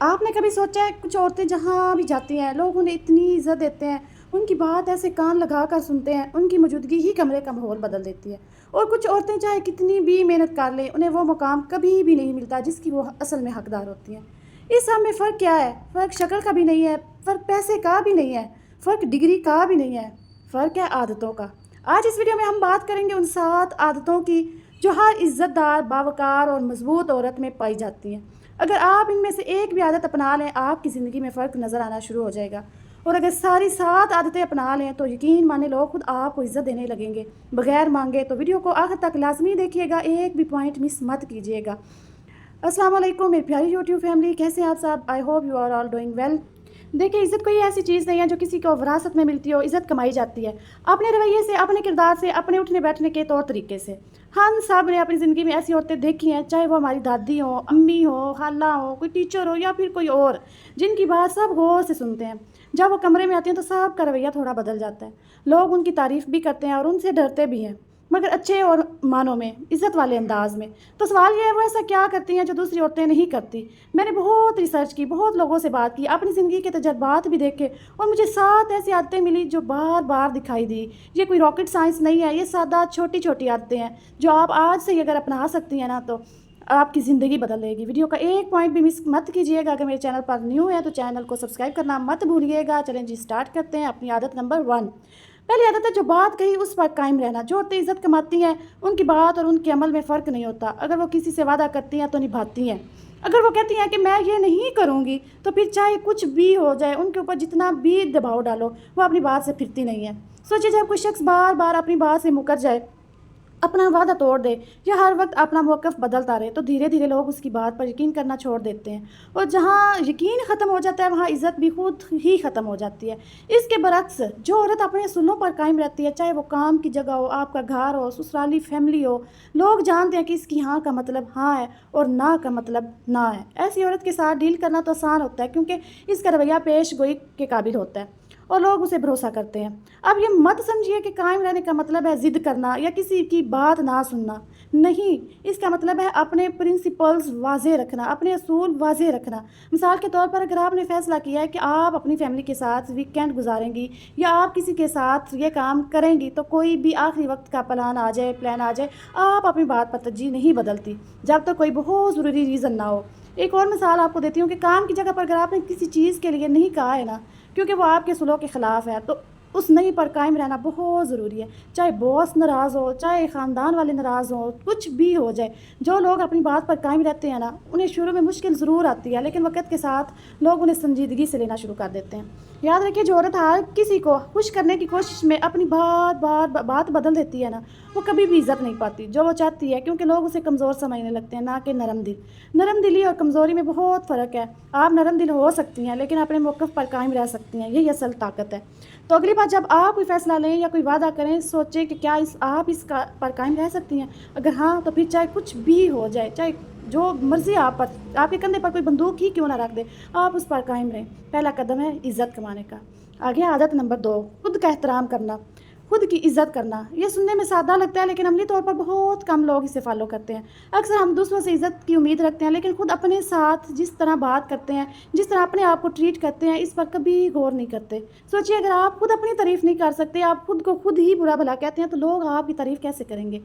آپ نے کبھی سوچا ہے کچھ عورتیں جہاں بھی جاتی ہیں لوگ انہیں اتنی عزت دیتے ہیں، ان کی بات ایسے کان لگا کر سنتے ہیں، ان کی موجودگی ہی کمرے کا ماحول بدل دیتی ہے۔ اور کچھ عورتیں چاہے کتنی بھی محنت کر لیں انہیں وہ مقام کبھی بھی نہیں ملتا جس کی وہ اصل میں حقدار ہوتی ہیں۔ اس سب میں فرق کیا ہے؟ فرق شکل کا بھی نہیں ہے، فرق پیسے کا بھی نہیں ہے، فرق ڈگری کا بھی نہیں ہے، فرق ہے عادتوں کا۔ آج اس ویڈیو میں ہم بات کریں گے ان 7 عادتوں کی جو ہر عزت دار، باوقار اور مضبوط عورت میں پائی جاتی ہیں۔ اگر آپ ان میں سے ایک بھی عادت اپنا لیں آپ کی زندگی میں فرق نظر آنا شروع ہو جائے گا، اور اگر ساری 7 عادتیں اپنا لیں تو یقین مانے لوگ خود آپ کو عزت دینے لگیں گے بغیر مانگے۔ تو ویڈیو کو آخر تک لازمی دیکھیے گا، ایک بھی پوائنٹ مس مت کیجیے گا۔ السلام علیکم میری پیاری یوٹیوب فیملی، کیسے ہیں آپ سب؟ I hope you are all doing well. دیکھیں، عزت کوئی ایسی چیز نہیں ہے جو کسی کو وراثت میں ملتی ہو، عزت کمائی جاتی ہے اپنے رویے سے، اپنے کردار سے، اپنے اٹھنے بیٹھنے کے طور طریقے سے۔ ہم سب نے اپنی زندگی میں ایسی عورتیں دیکھی ہیں، چاہے وہ ہماری دادی ہو، امی ہو، خالہ ہو، کوئی ٹیچر ہو یا پھر کوئی اور، جن کی بات سب غور سے سنتے ہیں۔ جب وہ کمرے میں آتی ہیں تو سب کا رویہ تھوڑا بدل جاتا ہے، لوگ ان کی تعریف بھی کرتے ہیں اور ان سے ڈرتے بھی ہیں، مگر اچھے اور معنوں میں، عزت والے انداز میں۔ تو سوال یہ ہے وہ ایسا کیا کرتی ہیں جو دوسری عورتیں نہیں کرتی؟ میں نے بہت ریسرچ کی، بہت لوگوں سے بات کی، اپنی زندگی کے تجربات بھی دیکھے اور مجھے 7 ایسی عادتیں ملی جو بار بار دکھائی دی۔ یہ کوئی راکٹ سائنس نہیں ہے، یہ سادہ چھوٹی چھوٹی عادتیں ہیں جو آپ آج سے اگر اپنا سکتی ہیں نا تو آپ کی زندگی بدل لے گی۔ ویڈیو کا ایک پوائنٹ بھی مس مت کیجیے گا۔ اگر میرے چینل پر نیو ہے تو چینل کو سبسکرائب کرنا مت بھولیے گا۔ چلیں جی اسٹارٹ کرتے ہیں اپنی عادت نمبر 1۔ پہلی عادت ہے جو بات کہی اس پر قائم رہنا۔ جو عورتیں عزت کماتی ہیں ان کی بات اور ان کے عمل میں فرق نہیں ہوتا۔ اگر وہ کسی سے وعدہ کرتی ہیں تو نبھاتی ہیں، اگر وہ کہتی ہیں کہ میں یہ نہیں کروں گی تو پھر چاہے کچھ بھی ہو جائے، ان کے اوپر جتنا بھی دباؤ ڈالو وہ اپنی بات سے پھرتی نہیں ہے۔ سوچیے، جب کوئی شخص بار بار اپنی بات سے مکر جائے، اپنا وعدہ توڑ دے یا ہر وقت اپنا موقف بدلتا رہے تو دھیرے دھیرے لوگ اس کی بات پر یقین کرنا چھوڑ دیتے ہیں، اور جہاں یقین ختم ہو جاتا ہے وہاں عزت بھی خود ہی ختم ہو جاتی ہے۔ اس کے برعکس جو عورت اپنے اصولوں پر قائم رہتی ہے، چاہے وہ کام کی جگہ ہو، آپ کا گھر ہو، سسرالی فیملی ہو، لوگ جانتے ہیں کہ اس کی ہاں کا مطلب ہاں ہے اور نہ کا مطلب نہ ہے۔ ایسی عورت کے ساتھ ڈیل کرنا تو آسان ہوتا ہے کیونکہ اس کا رویہ پیش گوئی کے قابل ہوتا ہے اور لوگ اسے بھروسہ کرتے ہیں۔ اب یہ مت سمجھیے کہ قائم رہنے کا مطلب ہے ضد کرنا یا کسی کی بات نہ سننا، نہیں، اس کا مطلب ہے اپنے پرنسپلز واضح رکھنا، اپنے اصول واضح رکھنا۔ مثال کے طور پر اگر آپ نے فیصلہ کیا ہے کہ آپ اپنی فیملی کے ساتھ ویکینڈ گزاریں گی یا آپ کسی کے ساتھ یہ کام کریں گی تو کوئی بھی آخری وقت کا پلان آ جائے آپ اپنی بات پر ترجیح نہیں بدلتی جب تک کوئی بہت ضروری ریزن نہ ہو۔ ایک اور مثال آپ کو دیتی ہوں کہ کام کی جگہ پر اگر آپ نے کسی چیز کے لیے نہیں کہا ہے نا کیونکہ وہ آپ کے اصولوں کے خلاف ہے تو اس نہیں پر قائم رہنا بہت ضروری ہے، چاہے باس ناراض ہو، چاہے خاندان والے ناراض ہوں، کچھ بھی ہو جائے۔ جو لوگ اپنی بات پر قائم رہتے ہیں نا انہیں شروع میں مشکل ضرور آتی ہے لیکن وقت کے ساتھ لوگ انہیں سنجیدگی سے لینا شروع کر دیتے ہیں۔ یاد رکھیے، جو عورت ہر کسی کو خوش کرنے کی کوشش میں اپنی بات بدل دیتی ہے نا وہ کبھی بھی عزت نہیں پاتی جو وہ چاہتی ہے، کیونکہ لوگ اسے کمزور سمجھنے لگتے ہیں، نہ کہ نرم دل۔ نرم دلی اور کمزوری میں بہت فرق ہے۔ آپ نرم دل ہو سکتی ہیں لیکن اپنے موقف پر قائم رہ سکتی ہیں، یہی اصل طاقت ہے۔ تو اگلی بار جب آپ کوئی فیصلہ لیں یا کوئی وعدہ کریں سوچیں کہ کیا آپ اس پر قائم رہ سکتی ہیں۔ اگر ہاں تو پھر چاہے کچھ بھی ہو جائے، چاہے جو مرضی آپ کے کندھے پر کوئی بندوق ہی کیوں نہ رکھ دے، آپ اس پر قائم رہیں۔ پہلا قدم ہے عزت کمانے کا۔ آگے عادت نمبر 2، خود کا احترام کرنا، خود کی عزت کرنا۔ یہ سننے میں سادہ لگتا ہے لیکن عملی طور پر بہت کم لوگ اسے فالو کرتے ہیں۔ اکثر ہم دوسروں سے عزت کی امید رکھتے ہیں لیکن خود اپنے ساتھ جس طرح بات کرتے ہیں، جس طرح اپنے آپ کو ٹریٹ کرتے ہیں، اس پر کبھی غور نہیں کرتے۔ سوچیے، اگر آپ خود اپنی تعریف نہیں کر سکتے، آپ خود کو خود ہی برا بھلا کہتے ہیں تو لوگ آپ کی تعریف کیسے کریں گے؟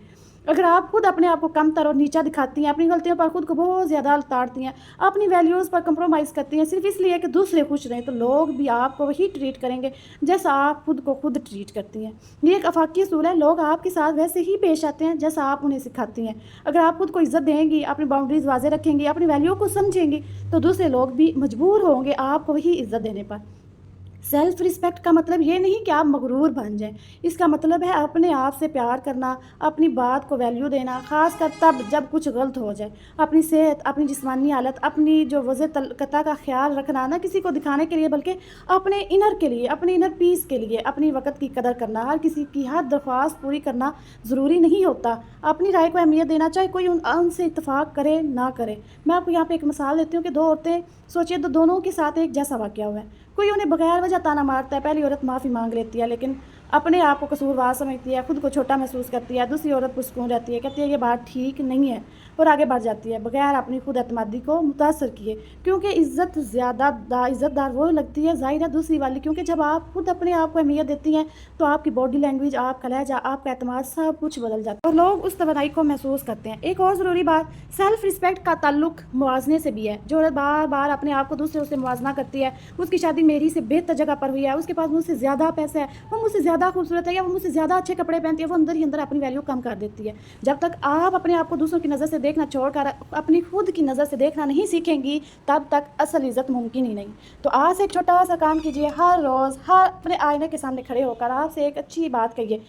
اگر آپ خود اپنے آپ کو کم تر اور نیچا دکھاتی ہیں، اپنی غلطیوں پر خود کو بہت زیادہ اتارتی ہیں، اپنی ویلیوز پر کمپرومائز کرتی ہیں صرف اس لیے کہ دوسرے خوش رہیں، تو لوگ بھی آپ کو وہی ٹریٹ کریں گے جیسا آپ خود کو خود ٹریٹ کرتی ہیں۔ یہ ایک آفاقی اصول ہے، لوگ آپ کے ساتھ ویسے ہی پیش آتے ہیں جیسا آپ انہیں سکھاتی ہیں۔ اگر آپ خود کو عزت دیں گی، اپنی باؤنڈریز واضح رکھیں گی، اپنی ویلیو کو سمجھیں گی تو دوسرے لوگ بھی مجبور ہوں گے آپ کو وہی عزت دینے پر۔ سیلف رسپیکٹ کا مطلب یہ نہیں کہ آپ مغرور بن جائیں، اس کا مطلب ہے اپنے آپ سے پیار کرنا، اپنی بات کو ویلیو دینا، خاص کر تب جب کچھ غلط ہو جائے۔ اپنی صحت، اپنی جسمانی حالت، اپنی جو وضع طلقتہ کا خیال رکھنا، نہ کسی کو دکھانے کے لیے بلکہ اپنے انر کے لیے، اپنے انر پیس کے لیے۔ اپنی وقت کی قدر کرنا، ہر کسی کی ہر درخواست پوری کرنا ضروری نہیں ہوتا۔ اپنی رائے کو اہمیت دینا، چاہے کوئی ان سے اتفاق کرے نہ کرے۔ میں آپ کو یہاں پہ ایک مثال دیتی ہوں کہ 2 عورتیں، سوچیے دونوں کے ساتھ ایک جیسا واقعہ ہوا ہے۔ کوئی انہیں بغیر وجہ تانا مارتا ہے، پہلی عورت معافی مانگ لیتی ہے لیکن अपने आप को कसूरवार समझती है, खुद को छोटा महसूस करती है, दूसरी औरत पुरसुकून रहती है, कहती है ये बात ठीक नहीं है और आगे बढ़ जाती है बगैर अपनी खुद एतमादी को मुतासर किए। क्योंकि इज़्ज़त ज़्यादा इज़्ज़तदार वो लगती है ज़ाहिर है दूसरी वाली, क्योंकि जब आप खुद अपने आप को अहमियत देती हैं तो आपकी बॉडी लैंग्वेज, आपका लहजा, आपका एतमाद सब कुछ बदल जाता है और लोग उस तवानाई को महसूस करते हैं। एक और ज़रूरी बात, सेल्फ़ रिस्पेक्ट का ताल्लुक मुवाज़ने से भी है। जो औरत बार बार अपने आप को दूसरों से मुवाजना करती है, उसकी शादी मेरी से बेहतर जगह पर हुई है, उसके पास मुझसे ज़्यादा पैसा है, वो मुझसे ज़्यादा खूबसूरत है या वो मुझसे ज़्यादा अच्छे कपड़े पहनती है, वो अंदर ही अंदर अपनी वैल्यू कम कर देती है। जब तक आप अपने आप को दूसरों की नज़र से देखना छोड़कर अपनी खुद की नज़र से देखना नहीं सीखेंगी, तब तक असल इज़्ज़त मुमकिन ही नहीं। तो आज से एक छोटा सा काम कीजिए, हर रोज़ हर अपने आईने के सामने खड़े होकर आपसे एक अच्छी बात कहिए।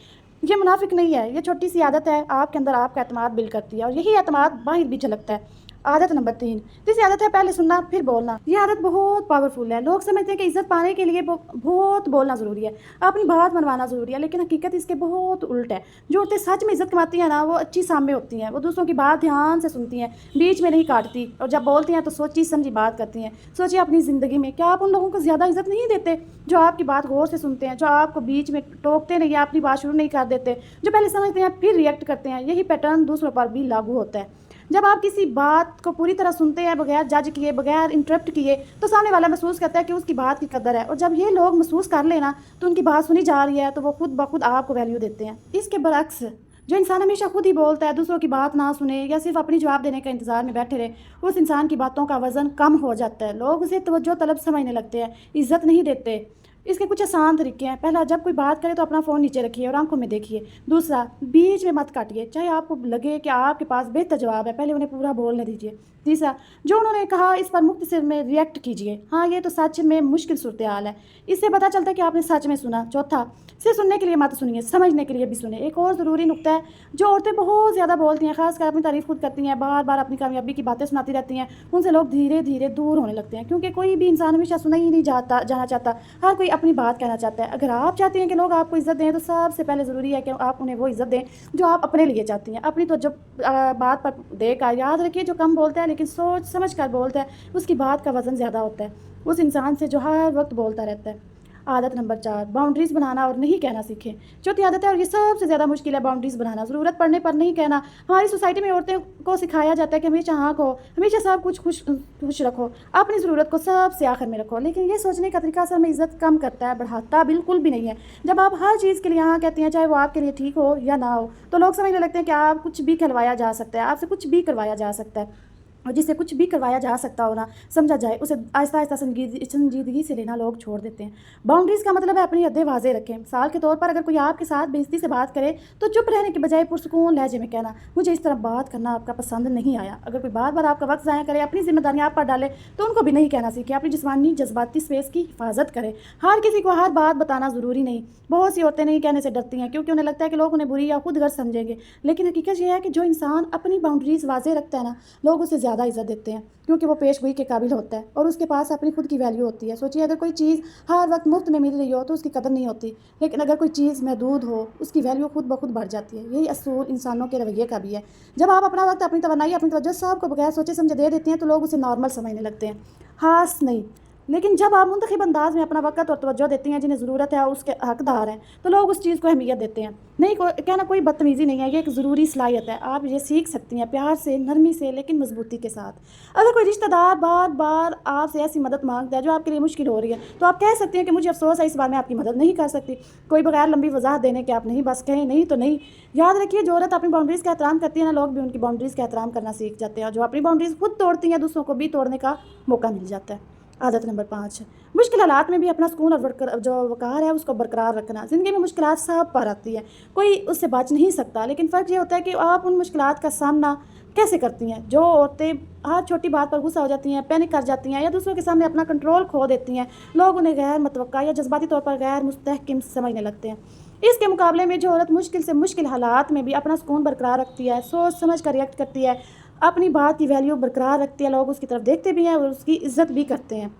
ये मुनाफिक नहीं है, ये छोटी सी आदत है, आपके अंदर आपका एतमाद बिल्ड करती है और यही एतमाद बाहर भी झलकता है। आदत नंबर 3, तीसरी आदत है पहले सुनना फिर बोलना। ये आदत बहुत पावरफुल है। लोग समझते हैं कि इज़्ज़त पाने के लिए बहुत बोलना ज़रूरी है, अपनी बात मनवाना ज़रूरी है, लेकिन हकीकत इसके बहुत उल्ट है। जो औरतें सच में इज़्ज़त कमाती हैं ना, वो अच्छी सामने होती हैं, वो दूसरों की बात ध्यान से सुनती हैं, बीच में नहीं काटती और जब बोलती हैं तो सोची समझी बात करती हैं। सोचिए अपनी ज़िंदगी में क्या आप उन लोगों को ज़्यादा इज़्ज़त नहीं देते जो आपकी बात गौर से सुनते हैं, जो आपको बीच में टोकते नहीं या अपनी बात शुरू नहीं कर देते, जो पहले समझते हैं फिर रिएक्ट करते हैं। यही पैटर्न दूसरों पर भी लागू होता है। जब आप किसी बात को पूरी तरह सुनते हैं, बगैर जज किए, बगैर इंटरप्ट किए, तो सामने वाला महसूस करता है कि उसकी बात की कदर है और जब ये लोग महसूस कर लेना तो उनकी बात सुनी जा रही है तो वो खुद ब खुद आपको वैल्यू देते हैं। इसके बरक्स जो इंसान हमेशा खुद ही बोलता है, दूसरों की बात ना सुने या सिर्फ अपनी जवाब देने का इंतज़ार में बैठे रहे, उस इंसान की बातों का वज़न कम हो जाता है। लोग उसे तवज्जो तलब समझने लगते हैं, इज़्ज़त नहीं देते। इसके कुछ आसान तरीके हैं। पहला, जब कोई बात करे तो अपना फ़ोन नीचे रखिए और आंखों में देखिए। दूसरा, बीच में मत काटिए, चाहे आपको लगे कि आपके पास बेहतर जवाब है, पहले उन्हें पूरा बोलने दीजिए। तीसरा, जो उन्होंने कहा इस पर मुख्तसर में रिएक्ट कीजिए, हाँ ये तो सच में मुश्किल सूरत हाल है, इससे पता चलता है कि आपने सच में सुना। चौथा, सिर्फ सुनने के लिए मत सुनिए, समझने के लिए भी सुने। एक और ज़रूरी नुक्ता है, जो औरतें बहुत ज़्यादा बोलती हैं, खासकर अपनी तारीफ़ खुद करती हैं, बार बार अपनी कामयाबी की बातें सुनाती रहती हैं, उनसे लोग धीरे धीरे दूर होने लगते हैं, क्योंकि कोई भी इंसान हमेशा सुना ही नहीं जाना चाहता, हर कोई अपनी बात कहना चाहता है। अगर आप चाहती हैं कि लोग आपको इज़्ज़त दें तो सबसे पहले ज़रूरी है कि आप उन्हें वो इज़्ज़त दें जो आप अपने लिए चाहती हैं। अपनी तो जब बात पर देकर याद रखिए, जो कम बोलता है लेकिन सोच समझ कर बोलता है, उसकी बात का वज़न ज़्यादा होता है उस इंसान से जो हर वक्त बोलता रहता है। आदत नंबर 4, बाउंड्रीज़ बनाना और नहीं कहना सीखें। चौथी आदत है और ये सबसे ज़्यादा मुश्किल है, बाउंड्रीज़ बनाना। ज़रूरत पड़ने पर नहीं कहना। हमारी सोसाइटी में औरतें को सिखाया जाता है कि हमेशा हाँ कहो, हमेशा सब कुछ खुश रखो, अपनी ज़रूरत को सबसे आखिर में रखो, लेकिन ये सोचने का तरीका असल में इज़्ज़त कम करता है, बढ़ाता बिल्कुल भी नहीं है। जब आप हर चीज़ के लिए हाँ कहती हैं, चाहे वो आपके लिए ठीक हो या ना हो, तो लोग समझने लगते हैं कि आप कुछ भी खिलवाया जा सकता है, आपसे कुछ भी करवाया जा सकता है और जिससे कुछ भी करवाया जा सकता हो ना समझा जाए, उसे आहिस्ता आहिस्ता संजीदगी से लेना लोग छोड़ देते हैं। बाउंड्रीज़ का मतलब है अपनी हदें वाज़े रखें। मिसाल के तौर पर अगर कोई आपके साथ बेइज्जती से बात करे तो चुप रहने के बजाय पुरसुकून लहजे में कहना, मुझे इस तरह बात करना आपका पसंद नहीं आया। अगर कोई बार बार आपका वक्त ज़ाया करे, अपनी जिम्मेदारियाँ आप पर डाले, तो उनको भी नहीं कहना सीखें। अपनी जिस्मानी जज्बाती स्पेस की हिफाजत करें। हर किसी को हर बात बताना ज़रूरी नहीं। बहुत सी औरतें नहीं कहने से डरती हैं क्योंकि उन्हें लगता है कि लोग उन्हें बुरी या खुद गर्ज समझेंगे, लेकिन हकीकत यह है कि जो इंसान अपनी बाउंड्रीज़ वाज़े रखता है ना, लोग उसे ज़्यादा इज़्ज़त देते हैं क्योंकि वो पेश गोई के काबिल होता है और उसके पास अपनी खुद की वैल्यू होती है। सोचिए, अगर कोई चीज़ हर वक्त मुफ्त में मिल रही हो तो उसकी कदर नहीं होती, लेकिन अगर कोई चीज़ महदूद हो उसकी वैल्यू खुद ब खुद बढ़ जाती है। यही असूल इंसानों के रवैये का भी है। जब आप अपना वक्त, अपनी तवन्नाई, अपनी तवज्जो सब को बगैर सोचे समझे दे देती हैं तो लोग उसे नॉर्मल समझने लगते हैं, खास नहीं। लेकिन जब आप मुंतखब अंदाज में अपना वक्त और तवज्जो देती हैं जिन्हें ज़रूरत है, उसके हकदार हैं, तो लोग उस चीज़ को अहमियत देते हैं। नहीं कहना कोई बदतमीज़ी नहीं है, ये एक ज़रूरी सलाहियत है। आप ये सीख सकती हैं प्यार से, नरमी से, लेकिन मजबूती के साथ। अगर कोई रिश्तेदार बार बार आपसे ऐसी मदद मांगता है जो आपके लिए मुश्किल हो रही है, तो आप कह सकती हैं कि मुझे अफसोस है, इस बार मैं आपकी मदद नहीं कर सकती। कोई बगैर लंबी वजाहत देने के आप नहीं बस कहें नहीं तो नहीं। याद रखिए, जो औरत अपनी बाउंड्रीज़ का एहतराम करती है ना, लोग भी उनकी बाउंड्रीज़ का एहतराम करना सीख जाते हैं और जो अपनी बाउंड्रीज़ खुद तोड़ती हैं, दूसरों को भी तोड़ने का मौका मिल जाता है। आदत नंबर 5, मुश्किल हालात में भी अपना सुकून और जो वक़ार है उसको बरकरार रखना। ज़िंदगी में मुश्किलात सब पर आती है, कोई उससे बच नहीं सकता, लेकिन फ़र्क ये होता है कि आप उन मुश्किलात का सामना कैसे करती हैं। जो औरतें हर छोटी बात पर गुस्सा हो जाती हैं, पैनिक कर जाती हैं या दूसरों के सामने अपना कंट्रोल खो देती हैं, लोग उन्हें गैर मुतवक्का या जज्बाती तौर पर गैर मुस्तहकिम समझने लगते हैं। इसके मुकाबले में जो औरत मुश्किल से मुश्किल हालात में भी अपना सुकून बरकरार रखती है, सोच समझ कर रिएक्ट करती है, अपनी बात की वैल्यू बरकरार रखती है, लोग उसकी तरफ देखते भी हैं और उसकी इज़्ज़त भी करते हैं।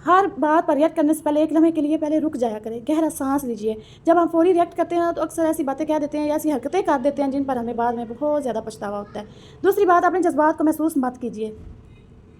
हर बात पर रिएक्ट करने से पहले एक लम्हे के लिए पहले रुक जाया करें, गहरा सांस लीजिए। जब हम फौरी रिएक्ट करते हैं तो अक्सर ऐसी बातें कह देते हैं या ऐसी हरकतें कर देते हैं जिन पर हमें बाद में बहुत ज़्यादा पछतावा होता है। दूसरी बात, अपने जज्बात को महसूस मत कीजिए।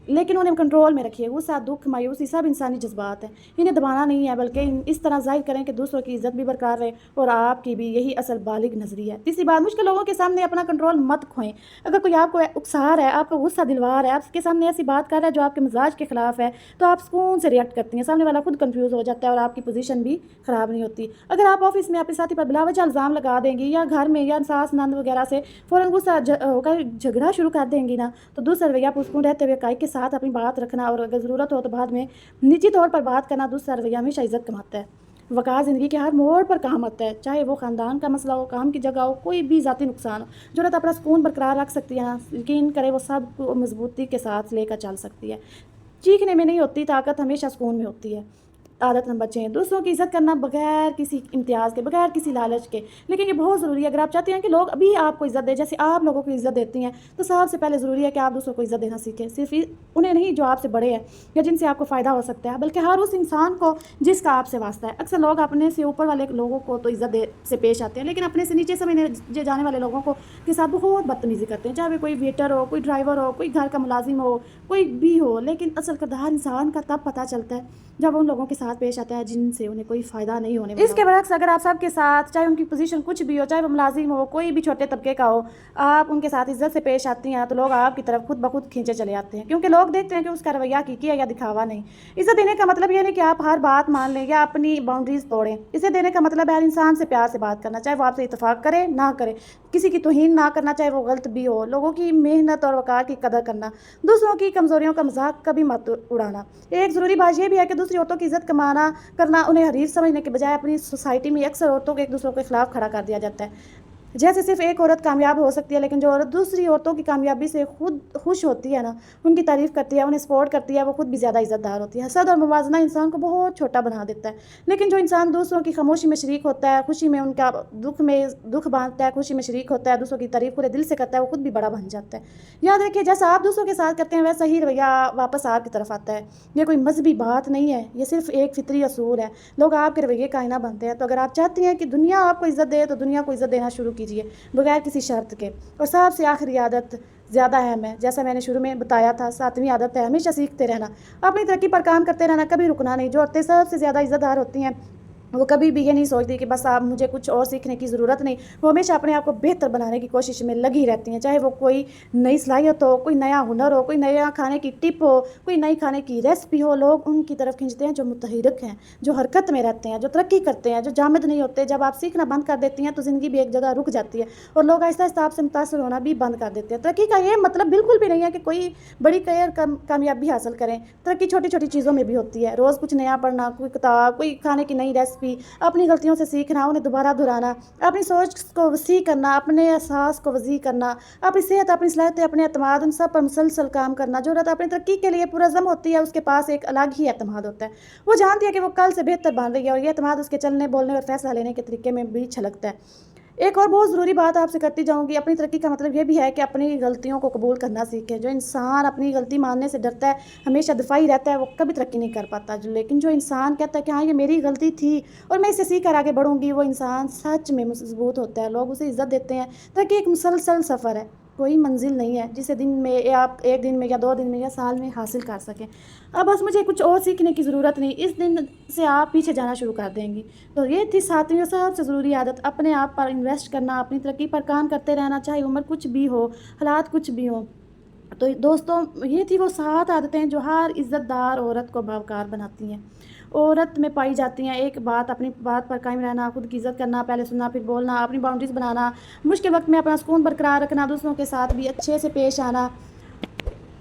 लेकिन उन्हें कंट्रोल में रखिए। गुस्सा, दुख, मायूसी सब इंसानी जज्बात हैं, इन्हें दबाना नहीं है, बल्कि इस तरह ज़ाहिर करें कि दूसरों की इज्जत भी बरकरार रहे और आपकी भी। यही असल बालिग नजरिया है। तीसरी बात, मुश्किल लोगों के सामने अपना कंट्रोल मत खोएं। अगर कोई आपको उकसा रहा है, आपको गुस्सा दिलवा रहा है, आपके सामने ऐसी बात कर रहा है जो आपके मिजाज के खिलाफ है, तो आप सुकून से रिएक्ट करती हैं। सामने वाला खुद कंफ्यूज हो जाता है और आपकी पोजीशन भी ख़राब नहीं होती। अगर आप ऑफिस में अपने साथी पर बिलावजह इल्ज़ाम लगा देंगी या घर में या सास नंद वगैरह से फ़ौरन गुस्सा होकर झगड़ा शुरू कर देंगी ना, तो दूसरा रवैया पुरसकून रहते हुए काई के साथ अपनी बात रखना और अगर ज़रूरत हो तो बाद में निजी तौर पर बात करना, दूसरा रवैया हमेशा इज्जत कमाता है। वक़ार ज़िंदगी के हर मोड़ पर काम आता है, चाहे वो ख़ानदान का मसला हो, काम की जगह हो, कोई भी ज़ाती नुकसान हो। जो औरत अपना सुकून बरकरार रख सकती है, यकीन करे वो सब को मजबूती के साथ लेकर चल सकती है। चीखने में नहीं होती ताकत, हमेशा सुकून में होती है। आदत नंबर 6, दूसरों की इज़्ज़त करना बगैर किसी इम्तियाज़ के, बगैर किसी लालच के। लेकिन ये बहुत ज़रूरी है। अगर आप चाहते हैं कि लोग अभी आपको इज़्ज़त दें जैसे आप लोगों को इज़्ज़त देती हैं, तो सबसे पहले ज़रूरी है कि आप दूसरों को इज़्ज़त देना सीखें। सिर्फ उन्हें नहीं जो आपसे बड़े हैं या जिनसे आपको फ़ायदा हो सकता है, बल्कि हर उस इंसान को जिसका आपसे वास्ता है। अक्सर लोग अपने से ऊपर वाले लोगों को तो इज़्ज़त से पेश आते हैं, लेकिन अपने से नीचे समझे जाने वाले लोगों को के साथ बहुत बदतमीज़ी करते हैं, चाहे वे कोई वेटर हो, कोई ड्राइवर हो, कोई घर का मुलाजिम हो, कोई भी हो। लेकिन असल किरदार इंसान का तब पता चलता है जब उन लोगों के साथ पेश आता है जिनसे उन्हें कोई फ़ायदा नहीं होने वाला। इसके बरक्स अगर आप सबके साथ, चाहे उनकी पोजीशन कुछ भी हो, चाहे वो मुलाजिम हो, कोई भी छोटे तबके का हो, आप उनके साथ इज्जत से पेश आती हैं, तो लोग आपकी तरफ खुद ब खुद खींचे चले आते हैं, क्योंकि लोग देखते हैं कि उसका रवैया की है या दिखावा नहीं। इज्जत देने का मतलब ये नहीं कि आप हर बात मान लें या अपनी बाउंड्रीज तोड़ें। इज्जत देने का मतलब है हर इंसान से प्यार से बात करना, चाहे वो आपसे इत्तेफाक करे ना करे, किसी की तौहीन ना करना, चाहे वो गलत भी हो, लोगों की मेहनत और वक़ार की कदर करना, दूसरों की कमज़ोरियों का मजाक कभी मत उड़ाना। एक ज़रूरी बात यह भी है कि दूसरी औरतों की इज़्ज़त करना उन्हें हरीफ समझने के बजाय अपनी सोसाइटी में अक्सर औरतों को एक दूसरों के खिलाफ खड़ा कर दिया जाता है। जैसे सिर्फ एक औरत कामयाब हो सकती है, लेकिन जो औरत दूसरी औरतों की कामयाबी से खुद खुश होती है ना, उनकी तारीफ़ करती है, उन्हें सपोर्ट करती है, वो खुद भी ज़्यादा इज़्ज़तदार होती है। हसद और मुवाजना इंसान को बहुत छोटा बना देता है, लेकिन जो इंसान दूसरों की खामोशी में शरीक होता है, खुशी में उनका दुख बांटता है, खुशी में शरीक होता है, दूसरों की तारीफ़ पूरे दिल से करता है, वो खुद भी बड़ा बन जाता है। याद रखिए, जैसा आप दूसरों के साथ करते हैं वैसा ही रवैया वापस आपकी तरफ आता है। ये कोई मजहबी बात नहीं है, ये सिर्फ एक फितरी असूल है। लोग आपके रवैये का आईना बनते हैं, तो अगर आप चाहती हैं कि दुनिया आपको इज़्ज़त दे, तो दुनिया को इज़्ज़त देना शुरू कीजिए बगैर किसी शर्त के। और सबसे आखिरी आदत ज़्यादा अहम है, जैसा मैंने शुरू में बताया था, 7वीं आदत है हमेशा सीखते रहना, अपनी तरक्की पर काम करते रहना, कभी रुकना नहीं। जो औरतें सबसे ज़्यादा इज़्ज़तदार होती हैं वो कभी भी ये नहीं सोचती कि बस आप मुझे कुछ और सीखने की ज़रूरत नहीं, वो हमेशा अपने आप को बेहतर बनाने की कोशिश में लगी रहती हैं। चाहे वो कोई नई सलाहियत हो, कोई नया हुनर हो, कोई नया खाने की टिप हो, कोई नई खाने की रेसिपी हो, लोग उनकी तरफ खींचते हैं जो मुतहरिक हैं, जो हरकत में रहते हैं, जो तरक्की करते हैं, जो जामद नहीं होते। जब आप सीखना बंद कर देती हैं तो ज़िंदगी भी एक जगह रुक जाती है और लोग आहिस्ता आहिस्ता आपसे मुतासर होना भी बंद कर देते हैं। तरक्की का ये मतलब बिल्कुल भी नहीं है कि कोई बड़ी कामयाबी हासिल करें। तरक्की छोटी छोटी चीज़ों में भी होती है, रोज़ कुछ नया पढ़ना, कोई किताब, कोई खाने की नई रेसिपी, अपनी गलतियों से सीखना, उन्हें दोबारा दोहराना, अपनी सोच को वसी करना, अपने एहसास को वसी करना, अपनी सेहत, अपनी सलाहियतें, अपने एतमाद, उन सब पर मुसलसल काम करना। जो औरत अपनी तरक्की के लिए पुरज़म होती है, उसके पास एक अलग ही एतमाद होता है। वो जानती है कि वो कल से बेहतर बन रही है और ये एतमाद उसके चलने, बोलने और फैसला लेने के तरीके में भी छलकता है। एक और बहुत ज़रूरी बात आपसे करती जाऊँगी, अपनी तरक्की का मतलब ये भी है कि अपनी गलतियों को कबूल करना सीखें। जो इंसान अपनी गलती मानने से डरता है, हमेशा दफाई रहता है, वो कभी तरक्की नहीं कर पाता। लेकिन जो इंसान कहता है कि हाँ ये मेरी गलती थी और मैं इससे सीख कर आगे बढ़ूँगी, वो इंसान सच में मजबूत होता है, लोग उसे इज़्ज़त देते हैं। तरक्की एक मुसलसल सफ़र है, कोई मंजिल नहीं है जिसे दिन में या आप एक दिन में या 2 दिन में या साल में हासिल कर सकें। अब बस मुझे कुछ और सीखने की ज़रूरत नहीं, इस दिन से आप पीछे जाना शुरू कर देंगी। तो ये थी 7वीं और सबसे ज़रूरी आदत, अपने आप पर इन्वेस्ट करना, अपनी तरक्की पर काम करते रहना, चाहे उम्र कुछ भी हो, हालात कुछ भी हो। तो दोस्तों, ये थी वो 7 आदतें जो हर इज़्ज़तदार औरत को बावकार बनाती हैं। औरत में पाई जाती हैं एक बात, अपनी बात पर कायम रहना, खुद की इज़्ज़त करना, पहले सुनना फिर बोलना, अपनी बाउंड्रीज़ बनाना, मुश्किल वक्त में अपना सुकून बरकरार रखना, दूसरों के साथ भी अच्छे से पेश आना।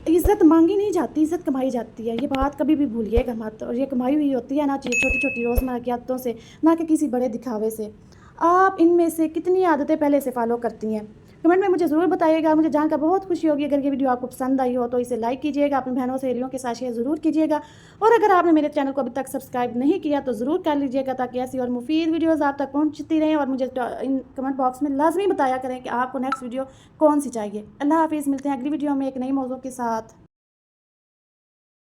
इज़्ज़त मांगी नहीं जाती, इज़्ज़त कमाई जाती है, ये बात कभी भी भूलिएगा मत। और ये कमाई हुई होती है ना छोटी छोटी रोज़मर्रा की आदतों से, ना कि किसी बड़े दिखावे से। आप इनमें से कितनी आदतें पहले से फॉलो करती हैं, कमेंट में मुझे ज़रूर बताइएगा। मुझे जानकर बहुत खुशी होगी। अगर ये वीडियो आपको पसंद आई हो तो इसे लाइक कीजिएगा, अपनी बहनों सहेलियों के साथ शेयर ज़रूर कीजिएगा। और अगर आपने मेरे चैनल को अभी तक सब्सक्राइब नहीं किया तो ज़रूर कर लीजिएगा, ताकि ऐसी और मुफीद वीडियोज़ आप तक पहुँचती रहें। और मुझे इन कमेंट बॉक्स में लाजमी बताया करें कि आपको नेक्स्ट वीडियो कौन सी चाहिए। अल्लाह हाफिज़, मिलते हैं अगली वीडियो में एक नई मौजू के साथ।